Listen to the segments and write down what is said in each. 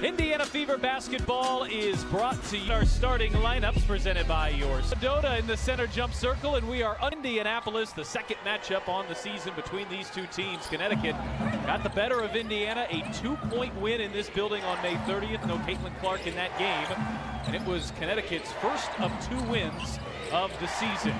Indiana Fever basketball is brought to you. Our starting lineups presented by yours. Dota in the center jump circle, and we are Indianapolis, the second matchup on the season between these two teams. Connecticut got the better of Indiana, a 2-point win in this building on May 30th. No Caitlin Clark in that game, and it was Connecticut's first of 2 wins of the season.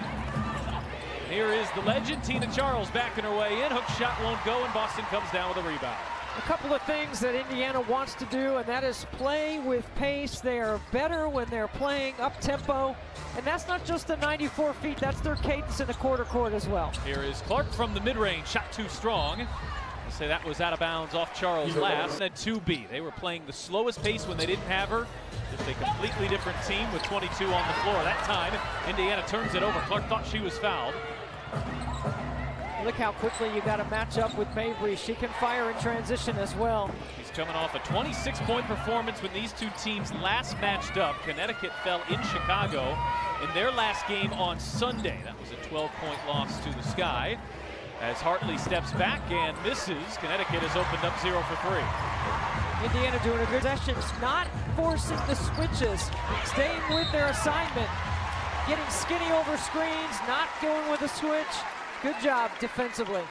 Here is the legend, Tina Charles, backing her way in. Hook shot won't go, and Boston comes down with a rebound. A couple of things that Indiana wants to do, and that is play with pace. They are better when they're playing up-tempo, and that's not just the 94 feet, that's their cadence in the quarter court as well. Here is Clark from the mid-range, shot too strong. I'll say that was out of bounds off Charles last. At 2B, they were playing the slowest pace when they didn't have her. Just a completely different team with 22 on the floor. That time, Indiana turns it over. Clark thought she was fouled. Look how quickly you got to match up with Mabry. She can fire in transition as well. He's coming off a 26-point performance when these two teams last matched up. Connecticut fell in Chicago in their last game on Sunday. That was a 12-point loss to the Sky. As Hartley steps back and misses, Connecticut has opened up 0 for 3. Indiana doing a good sessions, not forcing the switches, staying with their assignment, getting skinny over screens, not going with a switch. Good job defensively.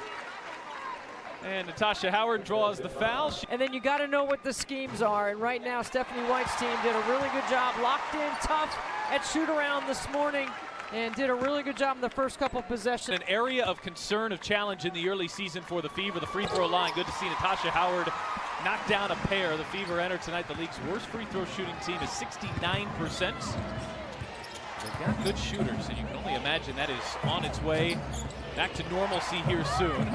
And Natasha Howard draws the foul. And then you got to know what the schemes are. And right now, Stephanie White's team did a really good job, locked in tough at shoot-around this morning, and did a really good job in the first couple possessions. An area of concern, of challenge in the early season for the Fever, the free throw line. Good to see Natasha Howard knock down a pair. The Fever enter tonight. The league's worst free throw shooting team is 69%. They've got good shooters, and you can only imagine that is on its way back to normalcy here soon.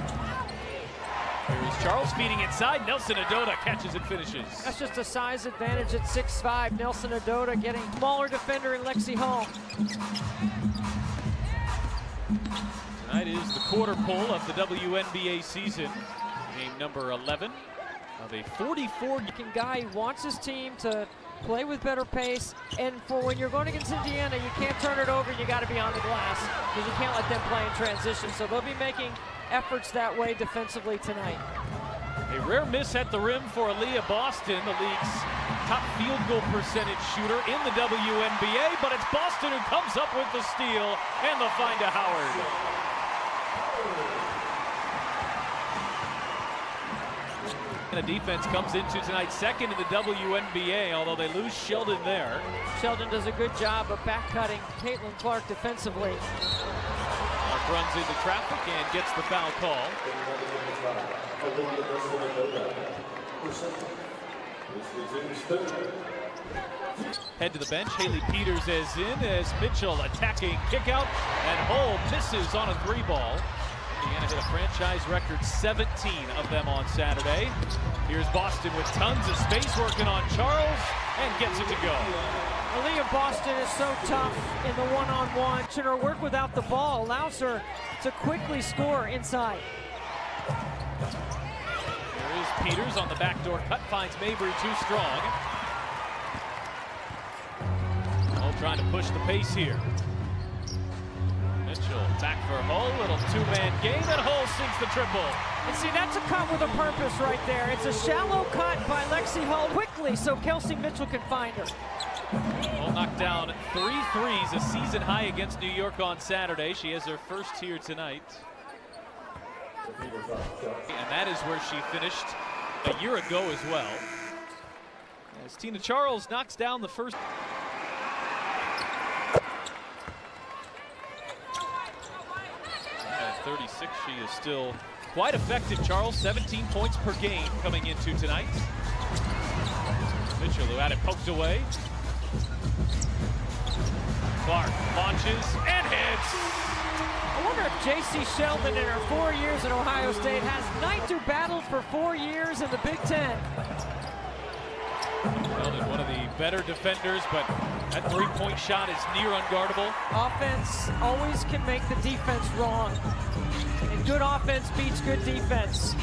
Here is Charles feeding inside. Nelson Adota catches and finishes. That's just a size advantage at 6'5". Nelson Adota getting smaller defender in Lexi Hall. Tonight is the quarter pole of the WNBA season. Game number 11 of a 44. Guy who wants his team to play with better pace, and for when you're going against Indiana, you can't turn it over, you got to be on the glass, because you can't let them play in transition. So they'll be making efforts that way defensively tonight. A rare miss at the rim for Aaliyah Boston, the league's top field goal percentage shooter in the WNBA, but it's Boston who comes up with the steal and the find to Howard. The defense comes into tonight's second in the WNBA, although they lose Sheldon there. Sheldon does a good job of back-cutting Caitlin Clark defensively. Clark runs into traffic and gets the foul call. Head to the bench, Haley Peters is in as Mitchell attacking kick out, and Hull misses on a 3-ball. Indiana hit a franchise record 17 of them on Saturday. Here's Boston with tons of space working on Charles and gets it to go. Aaliyah Boston is so tough in the one-on-one. Her work without the ball allows her to quickly score inside. Here is Peters on the backdoor cut, finds Mabry too strong. Hull trying to push the pace here. Mitchell back for Hull, little 2-man game, and Hull sinks the triple. And see, that's a cut with a purpose right there. It's a shallow cut by Lexi Hull quickly so Kelsey Mitchell can find her. Hull knocked down 3 threes, a season high against New York on Saturday. She has her first here tonight. And that is where she finished a year ago as well. As Tina Charles knocks down the first. 36, she is still quite effective. Charles, 17 points per game coming into tonight. Mitchell, who had it poked away. Clark launches and hits. I wonder if J.C. Sheldon in her 4 years at Ohio State has Knight who battled for 4 years in the Big Ten. Sheldon, one of the better defenders, but that 3-point shot is near unguardable. Offense always can make the defense wrong. And good offense beats good defense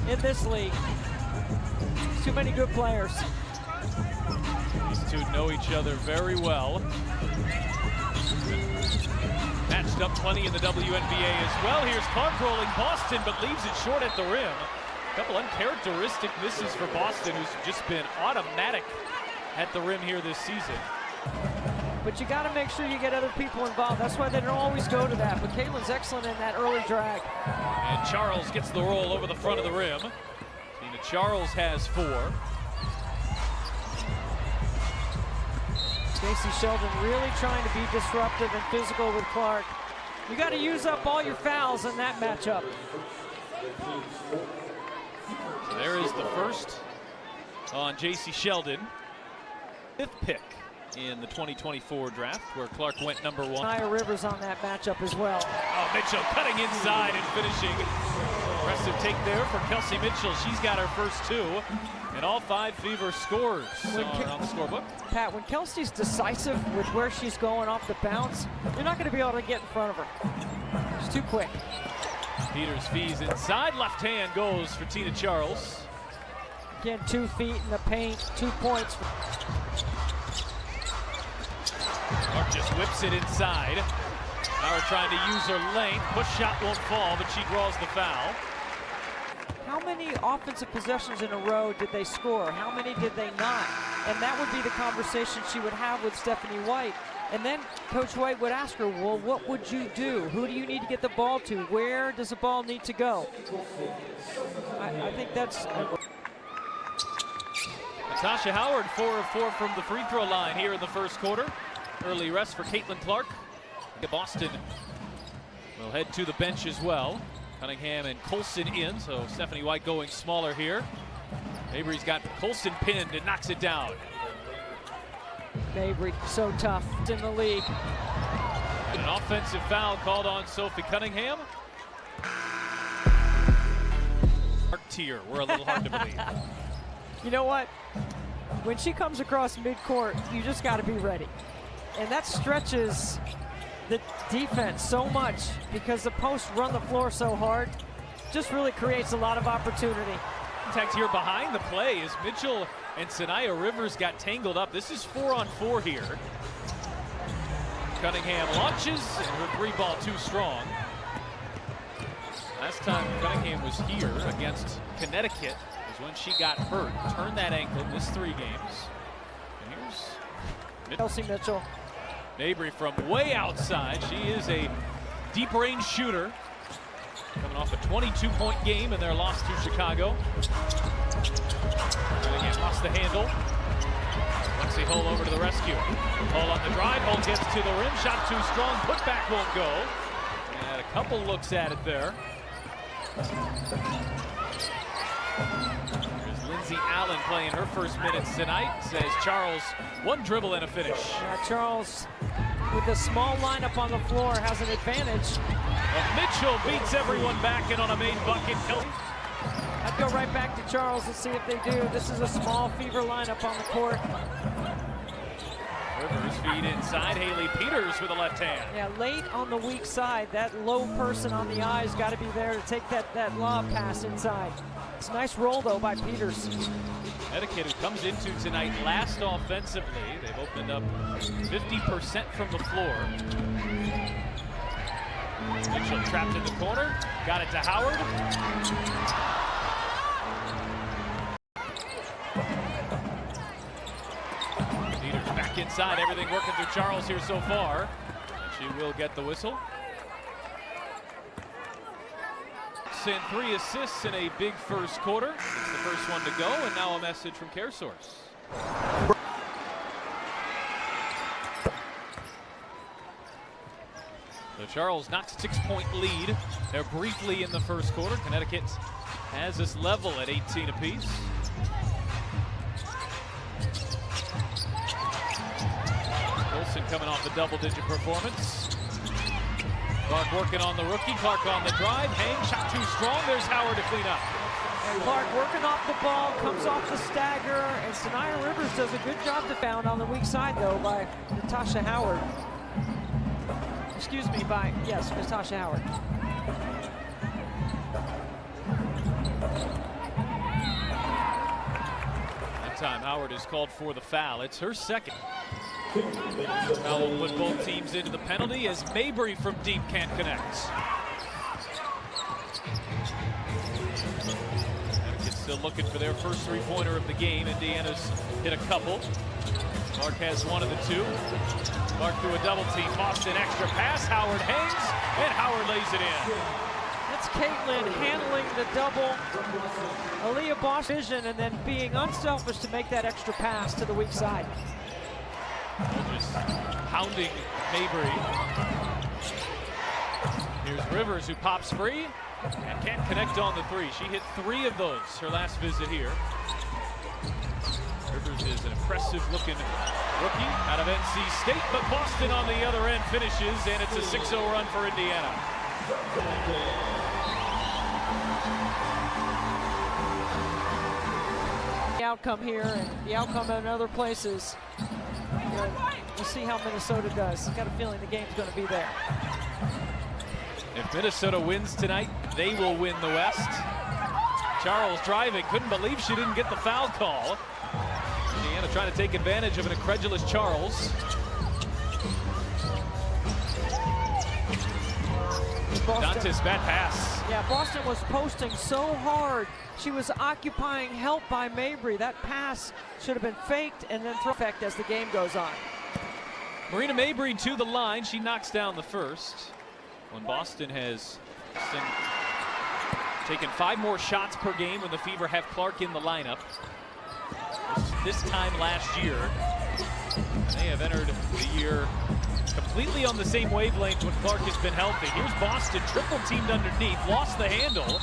in this league. Too many good players. These two know each other very well. Matched up plenty in the WNBA as well. Here's Clark rolling Boston, but leaves it short at the rim. couple uncharacteristic misses for Boston, who's just been automatic at the rim here this season. But you got to make sure you get other people involved. That's why they don't always go to that. But Caitlin's excellent in that early drag. And Charles gets the roll over the front of the rim. Tina Charles has 4. Stacey Sheldon really trying to be disruptive and physical with Clark. You got to use up all your fouls in that matchup. So there is the first on JC Sheldon. 5th pick in the 2024 draft, where Clark went number 1. Nia Rivers on that matchup as well. Oh, Mitchell cutting inside and finishing. Impressive take there for Kelsey Mitchell. She's got her first 2, and all 5 Fever scores are on the scorebook. Pat, when Kelsey's decisive with where she's going off the bounce, you're not going to be able to get in front of her. She's too quick. Peters fees inside. Left hand goes for Tina Charles. Again, 2 feet in the paint, 2 points. Clark just whips it inside. Now we're trying to use her length. Push shot won't fall, but she draws the foul. How many offensive possessions in a row did they score? How many did they not? And that would be the conversation she would have with Stephanie White. And then Coach White would ask her, well, what would you do? Who do you need to get the ball to? Where does the ball need to go? I think that's... Natasha Howard, 4 of 4 from the free throw line here in the first quarter. Early rest for Caitlin Clark. Boston will head to the bench as well. Cunningham and Colson in, so Stephanie White going smaller here. Mabry's got Colson pinned and knocks it down. Mabry, so tough in the league. An offensive foul called on Sophie Cunningham. Mark tier, we're a little hard to believe. You know what? When she comes across midcourt, you just got to be ready. And that stretches the defense so much because the posts run the floor so hard. Just really creates a lot of opportunity. Contact here behind the play as Mitchell and Sanaya Rivers got tangled up. This is 4-on-4 here. Cunningham launches, and her 3-ball too strong. Last time Cunningham was here against Connecticut was when she got hurt. Turned that ankle, missed 3 games. And here's Kelsey Mitchell. Mabry from way outside. She is a deep range shooter. Coming off a 22-point game in their loss to Chicago. Cunningham lost the handle. Lexi Hull over to the rescue. Hull on the drive. Hull gets to the rim. Shot too strong. Putback won't go. And a couple looks at it there. There's Lindsay Allen playing her first minutes tonight. Says Charles, 1 dribble and a finish. Yeah, Charles, with the small lineup on the floor, has an advantage. Well, Mitchell beats everyone back in on a made bucket. I'd go right back to Charles and see if they do. This is a small Fever lineup on the court. Rivers feed inside. Haley Peters with a left hand. Yeah, late on the weak side, that low person on the eye's got to be there to take that lob pass inside. It's a nice roll, though, by Peters. Connecticut, who comes into tonight last offensively. They've opened up 50% from the floor. Mitchell trapped in the corner. Got it to Howard. Peters back inside. Everything working through Charles here so far. And she will get the whistle. And 3 assists in a big first quarter. It's the first one to go, and now a message from CareSource. So Charles knocks a 6-point lead. They're briefly in the first quarter. Connecticut has this level at 18 apiece. Colson coming off a double-digit performance. Clark working on the rookie. Clark on the drive. Hang, shot too strong. There's Howard to clean up. And Clark working off the ball, comes off the stagger, and Sanaya Rivers does a good job to found on the weak side, though, by Natasha Howard. Excuse me, yes, Natasha Howard. That time Howard is called for the foul. It's her second. Foul will put both teams into the penalty as Mabry from deep can't connect. still looking for their first three-pointer of the game. Indiana's hit a couple. Clark has one of the two. Clark through a double team. Boston extra pass. Howard hangs, and Howard lays it in. That's Caitlin handling the double. Aaliyah Bosch vision and then being unselfish to make that extra pass to the weak side. Just pounding Mabry. Here's Rivers, who pops free and can't connect on the three. She hit 3 of those her last visit here. Rivers is an impressive-looking rookie out of NC State, but Boston on the other end finishes, and it's a 6-0 run for Indiana. The outcome here and the outcome in other places. We'll see how Minnesota does. I've got a feeling the game's going to be there. If Minnesota wins tonight, they will win the West. Charles driving, couldn't believe she didn't get the foul call. Indiana trying to take advantage of an incredulous Charles. Dantas, bad pass. Yeah, Boston was posting so hard. She was occupying help by Mabry. That pass should have been faked and then throw effect as the game goes on. Marina Mabry to the line. She knocks down the first. When Boston has taken 5 more shots per game when the Fever have Clark in the lineup. This time last year, they have entered the year completely on the same wavelength when Clark has been healthy. Here's Boston, triple teamed underneath, lost the handle,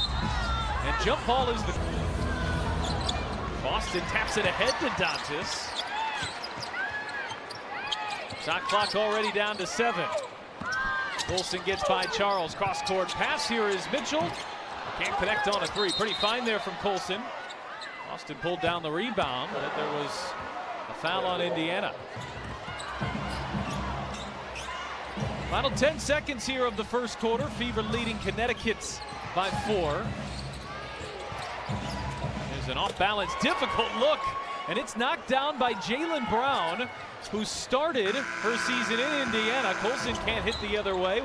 and jump ball is the... Boston taps it ahead to Dantas. Shot clock already down to 7. Colson gets by Charles, cross-court pass. Here is Mitchell. Can't connect on a 3. Pretty fine there from Colson. Boston pulled down the rebound, but there was a foul on Indiana. Final 10 seconds here of the first quarter. Fever leading Connecticut by 4. There's an off-balance, difficult look, and it's knocked down by Jaylen Brown, who started her season in Indiana. Colson can't hit the other way.